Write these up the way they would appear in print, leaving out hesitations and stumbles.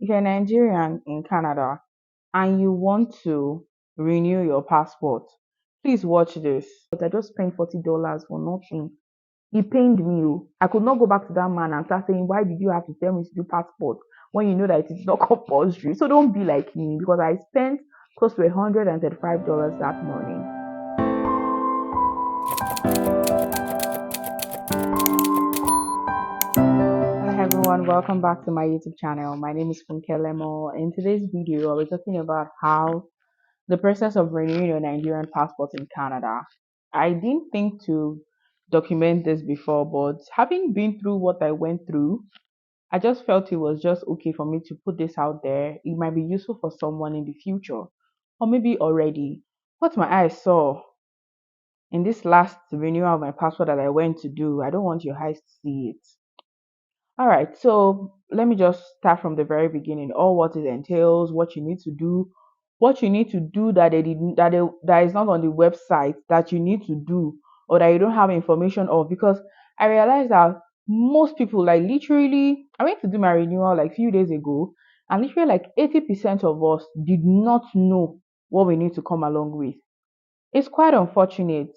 if you're Nigerian in Canada and you want to renew your passport, please watch this. But I just spent $40 for nothing. It pained me. Oh. I could not go back to that man and start saying, why did you have to tell me to do passport when you know that it is not compulsory? So don't be like me because I spent close to $135 that morning. Hello everyone, welcome back to my YouTube channel. My name is Funke Lemo. In today's video, I'll be talking about how the process of renewing your Nigerian passport in Canada. I didn't think to document this before, but having been through what I went through, I just felt it was just okay for me to put this out there. It might be useful for someone in the future, or maybe already. What my eyes saw in this last renewal of my passport that I went to do, I don't want your eyes to see it. All right, so let me just start from the very beginning. All what it entails, what you need to do, that they didn't that is not on the website that you need to do or that you don't have information of. Because I realized that most people, like literally, I went to do my renewal like few days ago, and literally like 80% of us did not know what we need to come along with. It's quite unfortunate,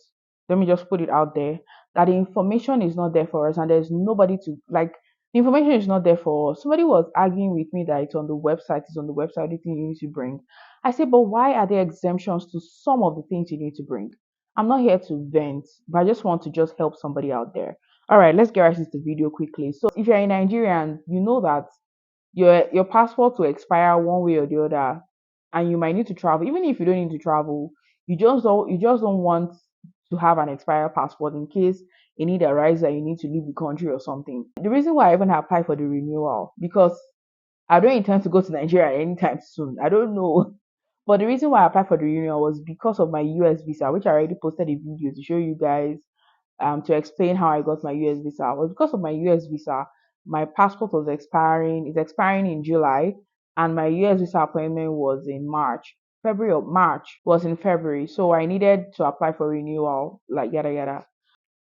let me just put it out there, that the information is not there for us and there's nobody to like the information is not there for us. Somebody was arguing with me that it's on the website, the thing you need to bring. I said, but why are there exemptions to some of the things you need to bring? I'm not here to vent, but I just want to just help somebody out there. All right, let's get right into the video quickly. So if you're a Nigerian, you know that your passport will expire one way or the other, and you might need to travel. Even if you don't need to travel, you just don't want to have an expired passport in case a need arises that you need to leave the country or something. The reason why I even applied for the renewal, because I don't intend to go to Nigeria anytime soon. I don't know. But the reason why I applied for the renewal was because of my US visa, which I already posted a video to show you guys, to explain how I got my US visa. It was because of my US visa. My passport was expiring. It's expiring in July, and my US visa appointment was in March. February or March was in February, so I needed to apply for renewal, like yada yada.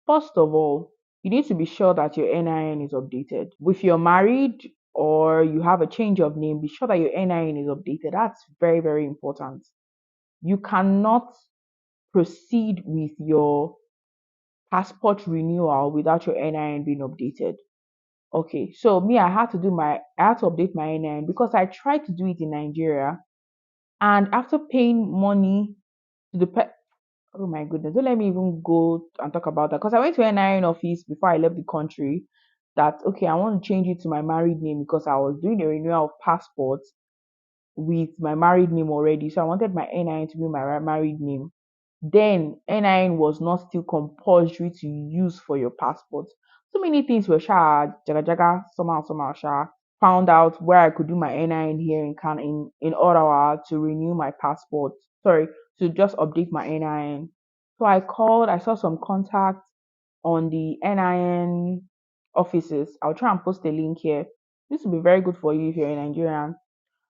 First of all, you need to be sure that your NIN is updated. If you're married or you have a change of name, be sure that your NIN is updated. That's very, very important. You cannot proceed with your passport renewal without your NIN being updated. Okay, so me, I had to update my NIN because I tried to do it in Nigeria, and after paying money to oh my goodness, don't let me even go and talk about that because I went to NIN office before I left the country. That okay, I want to change it to my married name because I was doing a renewal of passport with my married name already, so I wanted my NIN to be my married name. Then NIN was not still compulsory to use for your passport. So many things were jaga jaga, somehow sha. Found out where I could do my NIN here in Ottawa to renew my passport. Sorry, to just update my NIN. So I called, I saw some contacts on the NIN offices. I'll try and post a link here. This will be very good for you if you're a Nigerian.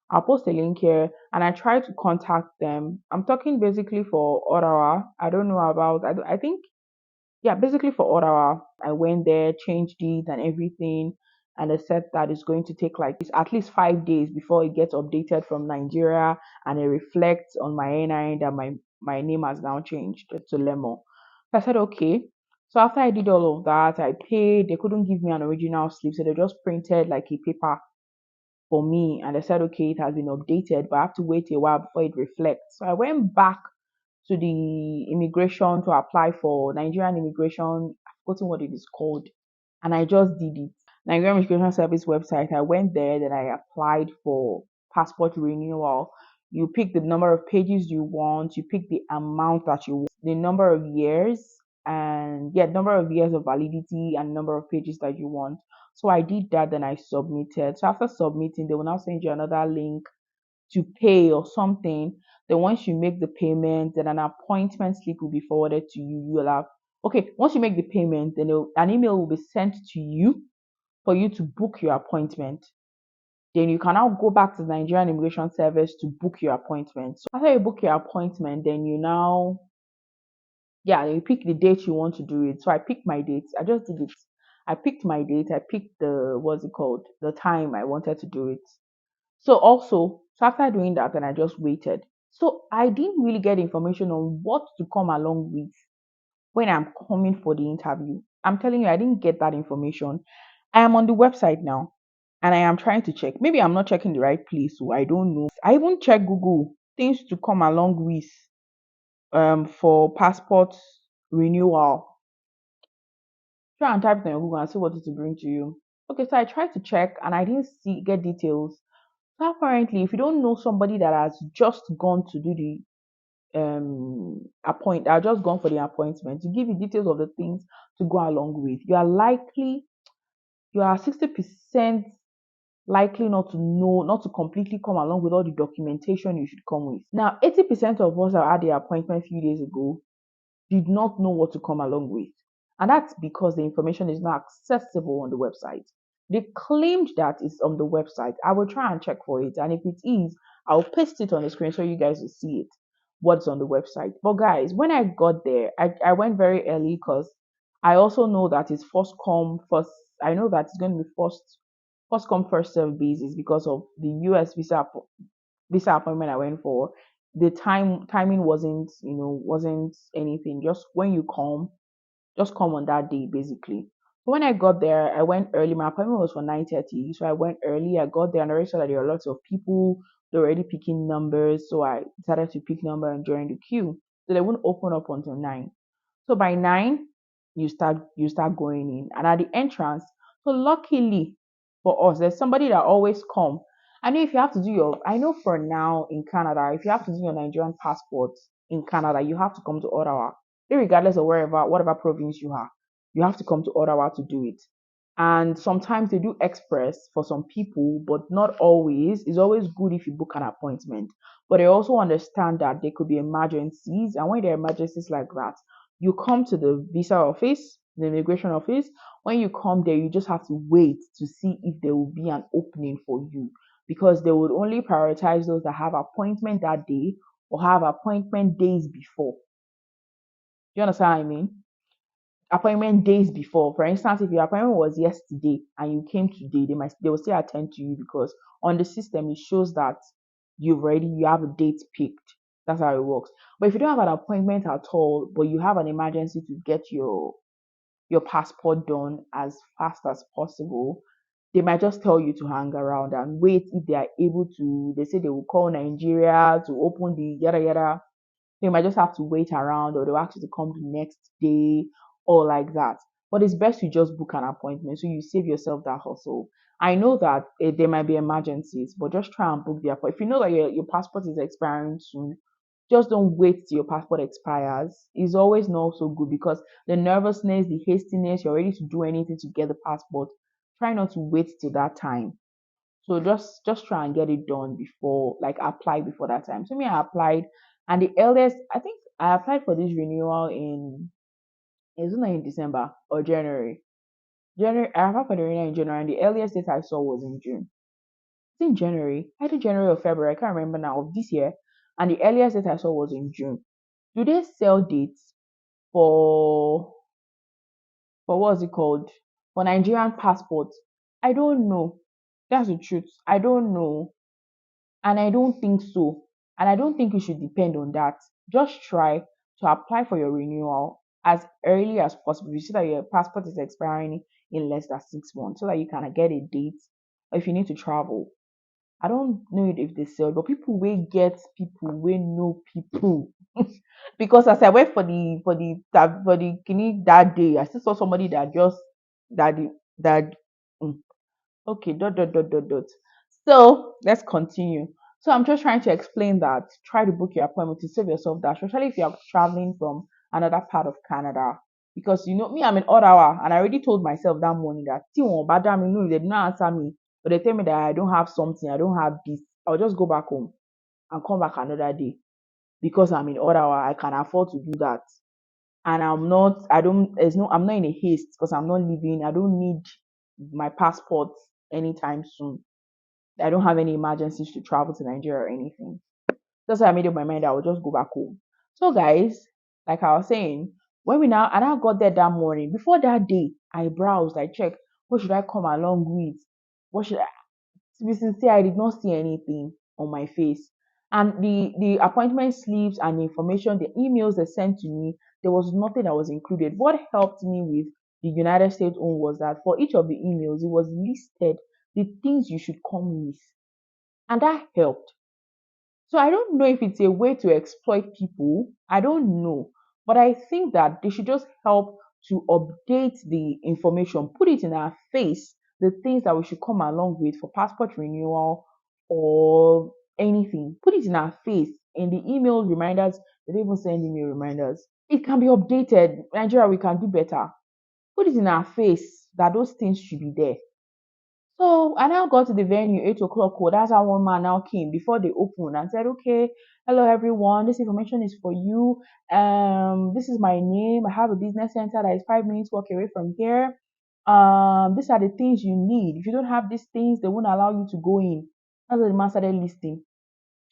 I'll post a link here and I try to contact them. I'm talking basically for Ottawa. I don't know about, I think, yeah, basically for Ottawa. I went there, changed it and everything. And they said that it's going to take like at least 5 days before it gets updated from Nigeria and it reflects on my NIN that my name has now changed to Lemo. So I said, okay. So after I did all of that, I paid. They couldn't give me an original slip, so they just printed like a paper for me, and they said okay, it has been updated, but I have to wait a while before it reflects. So I went back to the immigration to apply for Nigerian immigration. I've forgotten what it is called, and I just did it. Nigerian Immigration Service website. I went there, then I applied for passport renewal. You pick the number of pages you want, you pick the amount that you want, the number of years, and yeah, number of years of validity and number of pages that you want. So I did that, then I submitted. So after submitting, they will now send you another link to pay or something. Then once you make the payment, then an appointment slip will be forwarded to you. You will have okay. Once you make the payment, then an email will be sent to you for you to book your appointment. Then you can now go back to the Nigerian Immigration Service to book your appointment. So after you book your appointment, then you pick the date you want to do it. So I picked my date. I just did it. I picked my date. I picked the what's it called? The time I wanted to do it. So after doing that, and I just waited. So I didn't really get information on what to come along with when I'm coming for the interview. I'm telling you, I didn't get that information. I am on the website now and I am trying to check. Maybe I'm not checking the right place, so I don't know. I even check Google things to come along with for passport renewal. Try and type it on Google and see what it will bring to you. Okay, so I tried to check and I didn't see get details. So apparently, if you don't know somebody that has just gone to do the I just gone for the appointment to give you details of the things to go along with, you are 60% likely not to completely come along with all the documentation you should come with. Now 80% of us that had the appointment a few days ago did not know what to come along with. And that's because the information is not accessible on the website. They claimed that it's on the website. I will try and check for it. And if it is, I'll paste it on the screen so you guys will see it, what's on the website. But guys, when I got there, I went very early because I also know that it's first come, first, I know that it's going to be first come, first serve basis because of the US visa appointment I went for. The timing wasn't anything. Just when you come, just come on that day basically. So when I got there, I went early. My appointment was for 9:30, so I went early. I got there and I already saw that there were lots of people. They were already picking numbers, so I decided to pick number and join the queue. So they wouldn't open up until 9. So by 9, you start going in, and at the entrance. So luckily for us, there's somebody that always come. I know if you have to do your, I know for now in Canada, if you have to do your Nigerian passport in Canada, you have to come to Ottawa, regardless of whatever province you have to come to Ottawa to do it. And sometimes they do express for some people, but not always. It's always good if you book an appointment. But I also understand that there could be emergencies, and when there are emergencies like that, you come to the visa office, the immigration office. When you come there, you just have to wait to see if there will be an opening for you, because they would only prioritize those that have appointment that day or have appointment days before. Do you understand what I mean? Appointment days before. For instance, if your appointment was yesterday and you came today, they will still attend to you because on the system it shows that you have a date picked. That's how it works. But if you don't have an appointment at all, but you have an emergency to get your passport done as fast as possible, they might just tell you to hang around and wait if they are able to. They say they will call Nigeria to open the yada yada. You might just have to wait around, or they'll ask you to come the next day or like that. But it's best you just book an appointment so you save yourself that hustle. I know that there might be emergencies, but just try and book the appointment. If you know that your passport is expiring soon, just don't wait till your passport expires. It's always not so good because the nervousness, the hastiness, you're ready to do anything to get the passport. Try not to wait till that time. So just try and get it done before, like apply before that time. So me, I applied, and the earliest I think I applied for this renewal in, is it not in December or January? January. I applied for the renewal in January, and the earliest date I saw was in June. It's in January, either January or February. I can't remember now of this year, and the earliest date I saw was in June. Do they sell dates for what's it called, for Nigerian passports? I don't know. That's the truth. I don't know. And I don't think so. And I don't think you should depend on that. Just try to apply for your renewal as early as possible. You see that your passport is expiring in less than 6 months so that you can get a date if you need to travel. I don't know if they sell, but people will get people will know people. Because as I went for the clinic that day, I still saw somebody that just that that mm, okay, dot, dot, dot, dot, dot. So let's continue. So I'm just trying to explain that try to book your appointment to save yourself that, especially if you're traveling from another part of Canada. Because you know me, I'm in Ottawa, and I already told myself that morning that no, they did not answer me, but they tell me that I don't have something, I don't have this. I'll just go back home and come back another day because I'm in Ottawa. I can afford to do that, and I'm not in a haste because I'm not leaving. I don't need my passport anytime soon. I don't have any emergencies to travel to Nigeria or anything. That's why I made up my mind I will just go back home. So guys, like I was saying, when we now and I got there that morning, before that day, I browsed, I checked what should I come along with? What should I To be sincere, I did not see anything on my face. And the appointment slips and the information, the emails they sent to me, there was nothing that was included. What helped me with the United States own was that for each of the emails, it was listed the things you should come with. And that helped. So I don't know if it's a way to exploit people. I don't know. But I think that they should just help to update the information, put it in our face, the things that we should come along with for passport renewal or anything. Put it in our face. In the email reminders, they don't even send email reminders. It can be updated. Nigeria, we can do better. Put it in our face that those things should be there. So I now got to the venue 8 o'clock. Oh, that's how one man now came before they opened and said, "Okay, hello everyone. This information is for you. This is my name. I have a business center that is 5 minutes walk away from here. These are the things you need. If you don't have these things, they won't allow you to go in." That's what the man started listing.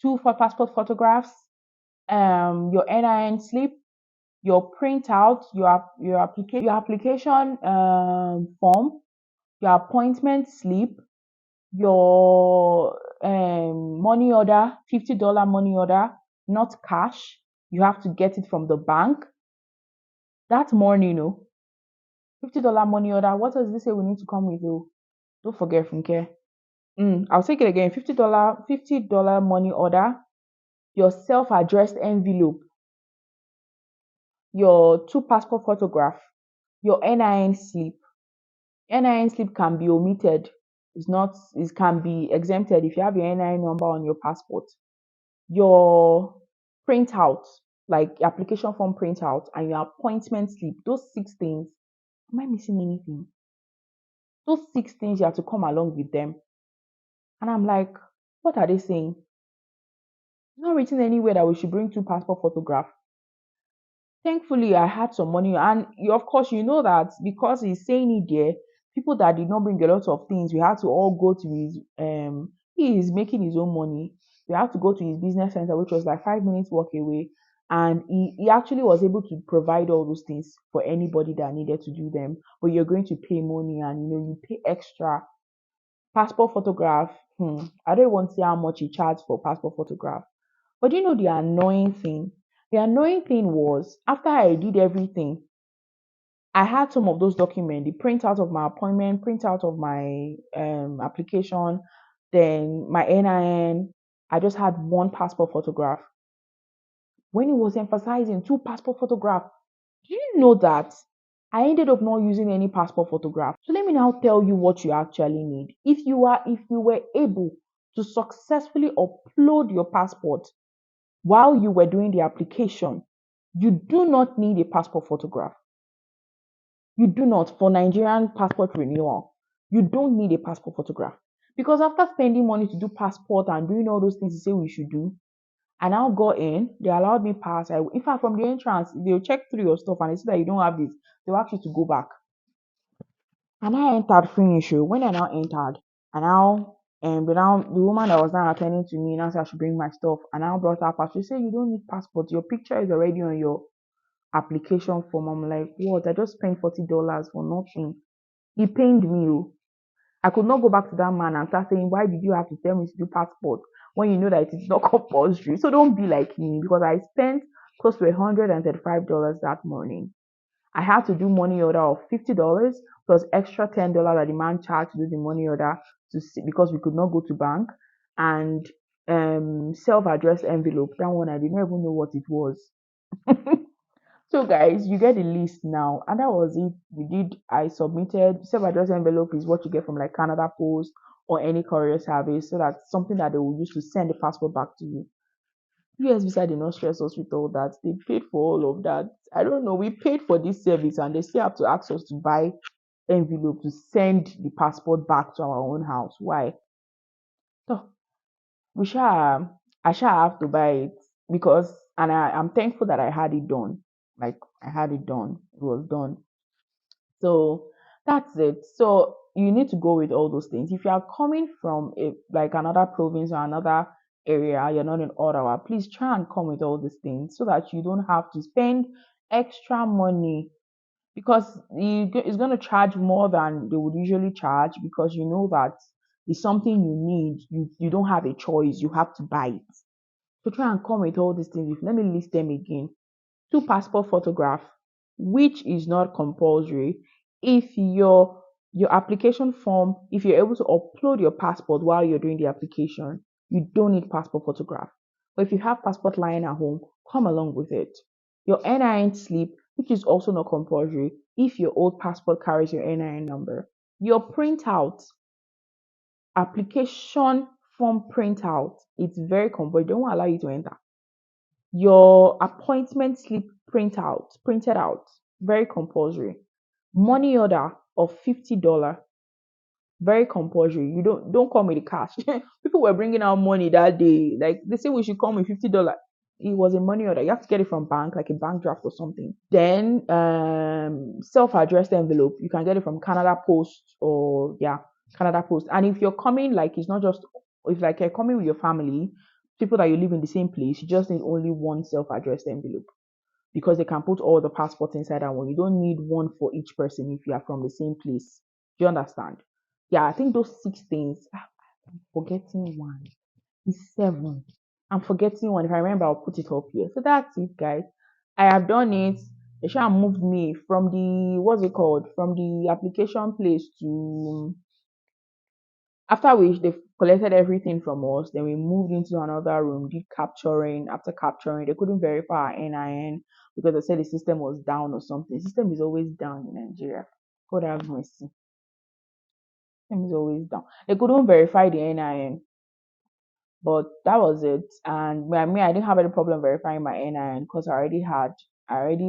Two for passport photographs, your NIN slip, your printout, your application form, your appointment slip, your money order, $50 money order, not cash. You have to get it from the bank. That morning, $50 money order. What does this say we need to come with? Oh, don't forget from care. I'll take it again. $50 money order, your self-addressed envelope, your two passport photograph, your NIN slip. NIN slip can be omitted. It's not. It can be exempted if you have your NIN number on your passport. Your printout, like application form printout, and your appointment slip. Those 6 things. Am I missing anything? Those 6 things you have to come along with them. And I'm like, what are they saying? It's not written anywhere that we should bring two passport photographs. Thankfully, I had some money, and of course, you know that because he's saying it there, people that did not bring a lot of things, we had to all go to his. He is making his own money. We had to go to his business center, which was like 5 minutes walk away, and he actually was able to provide all those things for anybody that needed to do them. But you're going to pay money, and you pay extra. Passport photograph. I don't want to see how much he charged for passport photograph. But you know the annoying thing? The annoying thing was after I did everything, I had some of those documents, the printout of my appointment, printout of my application, then my NIN. I just had one passport photograph. When he was emphasizing two passport photographs, do you know that I ended up not using any passport photograph? So let me now tell you what you actually need. If you were able to successfully upload your passport while you were doing the application, you do not need a passport photograph. You do not for Nigerian passport renewal. You don't need a passport photograph. Because after spending money to do passport and doing all those things you say we should do, I now got in, they allowed me pass. In fact, from the entrance, they'll check through your stuff and they see that you don't have this, they'll ask you to go back. And I entered finish. When I now entered, and the woman that was now attending to me now said I should bring my stuff. And I now brought her passport. She said you don't need passport. Your picture is already on your application form. I'm like, what? I just spent $40 for nothing. He pained me. Oh. I could not go back to that man and start saying, why did you have to tell me to do passport when you know that it is not compulsory? So don't be like me because I spent close to $135 that morning. I had to do money order of $50 plus extra $10 that the man charged to do the money order to see, because we could not go to bank, and self-addressed envelope. That one I did not even know what it was. So guys, you get the list now, and that was it. I submitted self-addressed envelope is what you get from like Canada Post or any courier service, so that's something that they will use to send the passport back to you. US Visa did not stress us with all that. They paid for all of that. I don't know. We paid for this service and they still have to ask us to buy envelope to send the passport back to our own house. Why? So we shall I shall have to buy it because and I'm thankful that I had it done. Like I had it done. It was done. So that's it. So you need to go with all those things. If you are coming from like another province or another area, you're not in Ottawa, please try and come with all these things so that you don't have to spend extra money because it's going to charge more than they would usually charge because you know that it's something you need, you don't have a choice, you have to buy it. So try and come with all these things. Let me list them again. Two passport photograph, which is not compulsory. If your application form, if you're able to upload your passport while you're doing the application, you don't need passport photograph. But if you have passport lying at home, come along with it. Your NIN slip, which is also not compulsory if your old passport carries your NIN number. Your printout, application form printout, it's very compulsory. They won't allow you to enter. Your appointment slip printed out, very compulsory. Money order of $50, very compulsory. You don't come with the cash. People were bringing out money that day. Like they say we should come with $50. It was a money order. You have to get it from bank, like a bank draft or something. Then self-addressed envelope. You can get it from Canada Post or yeah, Canada Post. And if you're coming, like it's not just if like you're coming with your family, people that you live in the same place, you just need only one self-addressed envelope because they can put all the passports inside that one. You don't need one for each person if you are from the same place. Do you understand? Yeah, I think those six things. I'm forgetting one. It's seven. I'm forgetting one. If I remember, I'll put it up here. So that's it, guys. I have done it. They shall moved me from the what's it called? From the application place to after which they collected everything from us. Then we moved into another room, did capturing. After capturing, they couldn't verify our NIN because they said the system was down or something. The system is always down in Nigeria. God have mercy. The system is always down. They couldn't verify the NIN. But that was it. And I didn't have any problem verifying my NIN because I already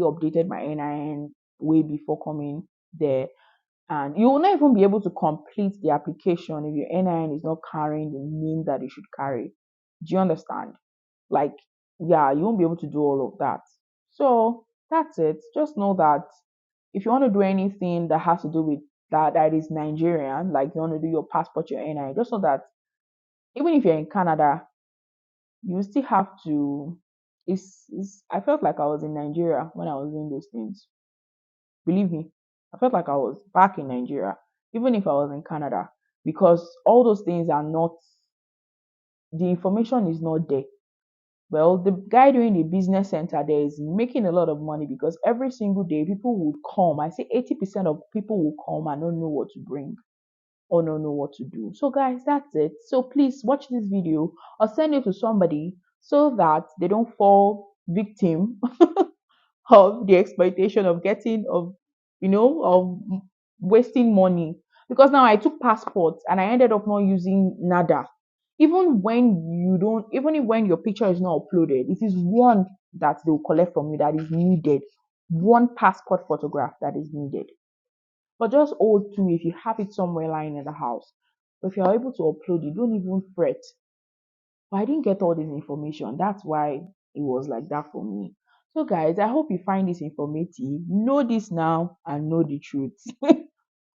updated my NIN way before coming there. And you will not even be able to complete the application if your NIN is not carrying the name that it should carry. Do you understand? Like, yeah, you won't be able to do all of that. So that's it. Just know that if you want to do anything that has to do with that is Nigerian, like you want to do your passport, your NIN, just know that even if you're in Canada, you still have to it's I felt like I was in Nigeria when I was doing those things. Believe me, I felt like I was back in Nigeria, even if I was in Canada, because all those things are not the information is not there. Well, the guy doing the business center there is making a lot of money because every single day people would come. I say 80% of people will come and don't know what to bring or don't know what to do. So, guys, that's it. So, please watch this video or send it to somebody so that they don't fall victim of the exploitation of getting of of wasting money. Because now I took passports and I ended up not using nada. Even when you don't, even when your picture is not uploaded, it is one that they will collect from you that is needed. One passport photograph that is needed. But just hold to if you have it somewhere lying in the house. But if you're able to upload it, don't even fret. But I didn't get all this information. That's why it was like that for me. So, guys, I hope you find this informative. Know this now and know the truth.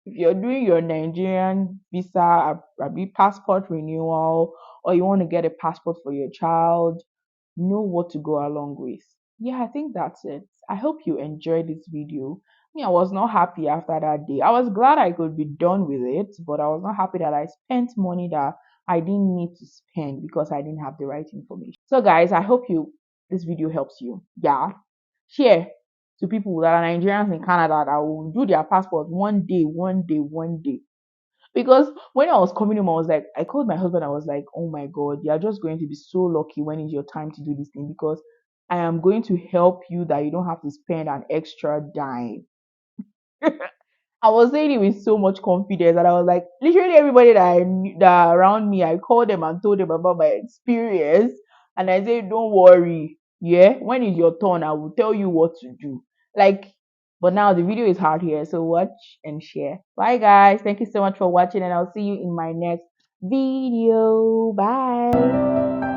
If you're doing your Nigerian visa, a passport renewal, or you want to get a passport for your child, know what to go along with. Yeah, I think that's it. I hope you enjoyed this video. Me, I was not happy after that day. I was glad I could be done with it, but I was not happy that I spent money that I didn't need to spend because I didn't have the right information. So, guys, I hope you this video helps you. Yeah, share to people that are Nigerians in Canada that will do their passport one day. Because when I was coming home, I was like, I called my husband. I was like, oh my God, you're just going to be so lucky when it's your time to do this thing because I am going to help you that you don't have to spend an extra dime. I was saying it with so much confidence, and I was like, literally everybody that around me, I called them and told them about my experience, and I said, don't worry, yeah, when it's your turn, I will tell you what to do. Like, but now the video is hard here, so watch and share. Bye, guys. Thank you so much for watching, and I'll see you in my next video. Bye.